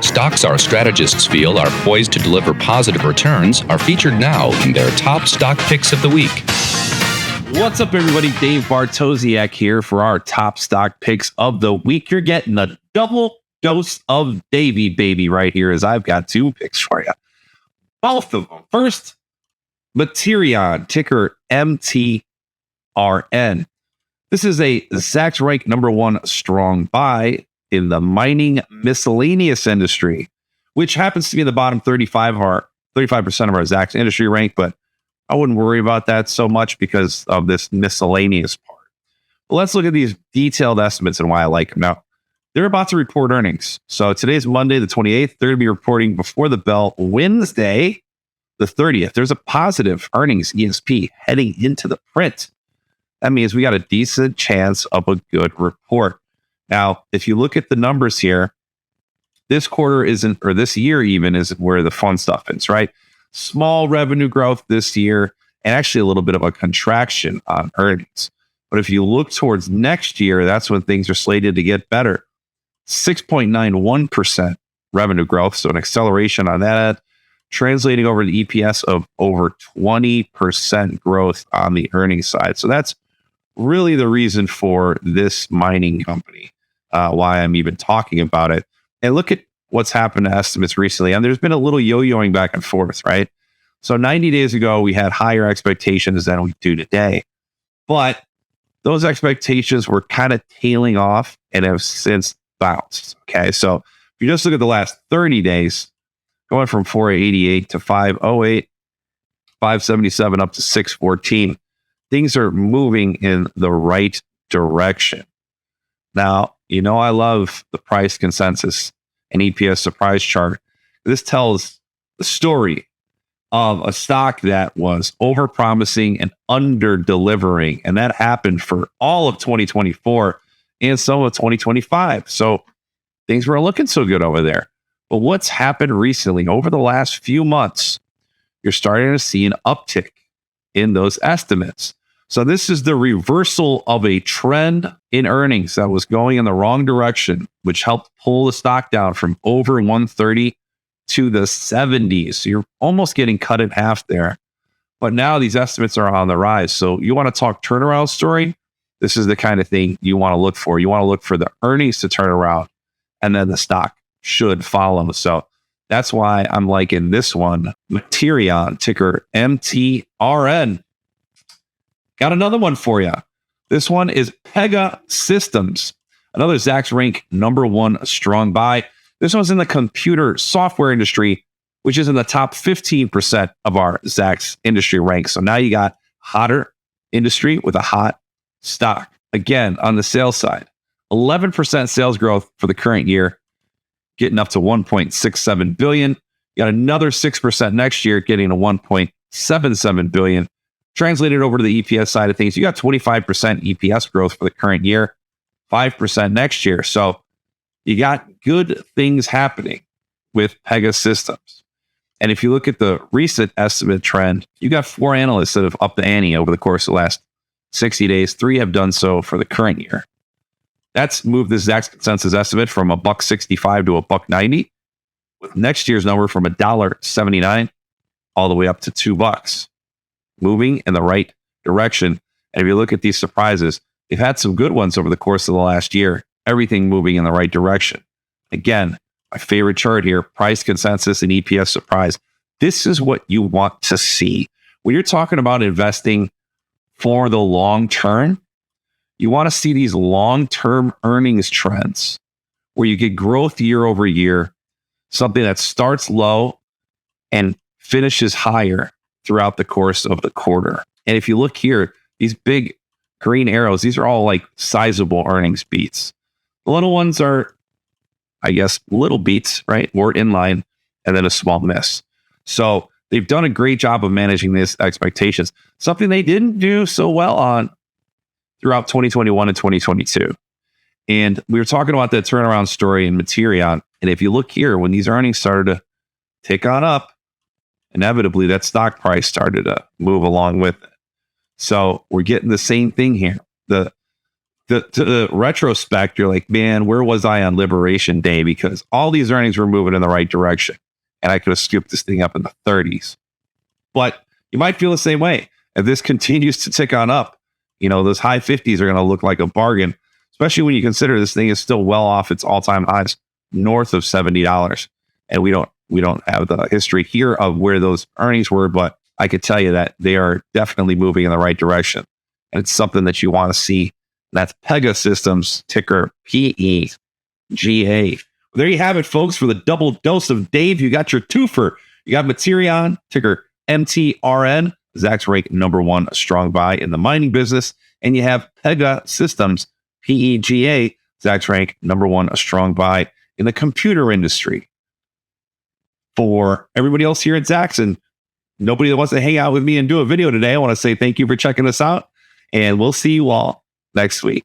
Stocks our strategists feel are poised to deliver positive returns are featured now in their top stock picks of the week. What's up, everybody? Dave Bartosiak here for our top stock picks of the week. You're getting a double dose of Davey, baby, right here, as I've got two picks for you. Both of them. First, MTRN, ticker MTRN. This is a Zacks rank number one strong buy in the mining miscellaneous industry, which happens to be in the bottom 35% of our Zacks industry rank, but I wouldn't worry about that so much because of this miscellaneous part. But let's look at these detailed estimates and why I like them. Now, they're about to report earnings. So today's Monday, the 28th. They're going to be reporting before the bell Wednesday, the 30th. There's a positive earnings ESP heading into the print. That means we got a decent chance of a good report. Now, if you look at the numbers here, this quarter isn't, or this year even, isn't where the fun stuff is, right? Small revenue growth this year, and actually a little bit of a contraction on earnings. But if you look towards next year, that's when things are slated to get better. 6.91% revenue growth, so an acceleration on that, translating over to EPS of over 20% growth on the earnings side. So that's really the reason for this mining company, why I'm even talking about it. And look at what's happened to estimates recently. And there's been a little yo-yoing back and forth, right? So 90 days ago, we had higher expectations than we do today. But those expectations were kind of tailing off and have since bounced. Okay, so if you just look at the last 30 days, going from 488 to 508, 577 up to 614, things are moving in the right direction. Now, you know, I love the price consensus and EPS surprise chart. This tells the story of a stock that was over-promising and under-delivering, and that happened for all of 2024 and some of 2025. So things weren't looking so good over there. But what's happened recently over the last few months, you're starting to see an uptick in those estimates. So this is the reversal of a trend in earnings that was going in the wrong direction, which helped pull the stock down from over 130 to the 70s. So you're almost getting cut in half there. But now these estimates are on the rise. So you want to talk turnaround story? This is the kind of thing you want to look for. You want to look for the earnings to turn around, and then the stock should follow. So that's why I'm liking this one, MTRN, ticker MTRN. Got another one for you. This one is Pega Systems, another Zacks rank number one strong buy. This one's in the computer software industry, which is in the top 15% of our Zacks industry rank. So now you got hotter industry with a hot stock. Again, on the sales side, 11% sales growth for the current year, getting up to 1.67 billion. You got another 6% next year, getting to 1.77 billion. Translated over to the EPS side of things, you got 25% EPS growth for the current year, 5% next year. So you got good things happening with Pega Systems. And if you look at the recent estimate trend, you got 4 analysts that have upped the ante over the course of the last 60 days. 3 have done so for the current year. That's moved the Zacks consensus estimate from $1.65 to $1.90, with next year's number from $1.79 all the way up to $2. Moving in the right direction. And if you look at these surprises, they've had some good ones over the course of the last year. Everything moving in the right direction. Again, my favorite chart here, price consensus and EPS surprise. This is what you want to see. When you're talking about investing for the long term, you want to see these long-term earnings trends where you get growth year over year, something that starts low and finishes higher throughout the course of the quarter. And if you look here, these big green arrows, these are all like sizable earnings beats. The little ones are, I guess, little beats, right? Or in line, and then a small miss. So they've done a great job of managing these expectations, something they didn't do so well on throughout 2021 and 2022. And we were talking about that turnaround story in MTRN. And if you look here, when these earnings started to tick on up, inevitably that stock price started to move along with it. So we're getting the same thing here. The to the retrospect, you're like, man, where was I on Liberation Day? Because all these earnings were moving in the right direction, and I could have scooped this thing up in the 30s. But you might feel the same way. If this continues to tick on up, those high 50s are going to look like a bargain, especially when you consider this thing is still well off its all-time highs, north of $70. And we don't have the history here of where those earnings were, but I could tell you that they are definitely moving in the right direction. And it's something that you want to see. That's Pega Systems, ticker PEGA. There you have it, folks, for the double dose of Dave. You got your twofer. You got MTRN, ticker MTRN. Zacks rank number one, a strong buy in the mining business. And you have Pega Systems, PEGA. Zacks rank number one, a strong buy in the computer industry. For everybody else here at Zacks and nobody that wants to hang out with me and do a video today, I want to say thank you for checking us out. And we'll see you all next week.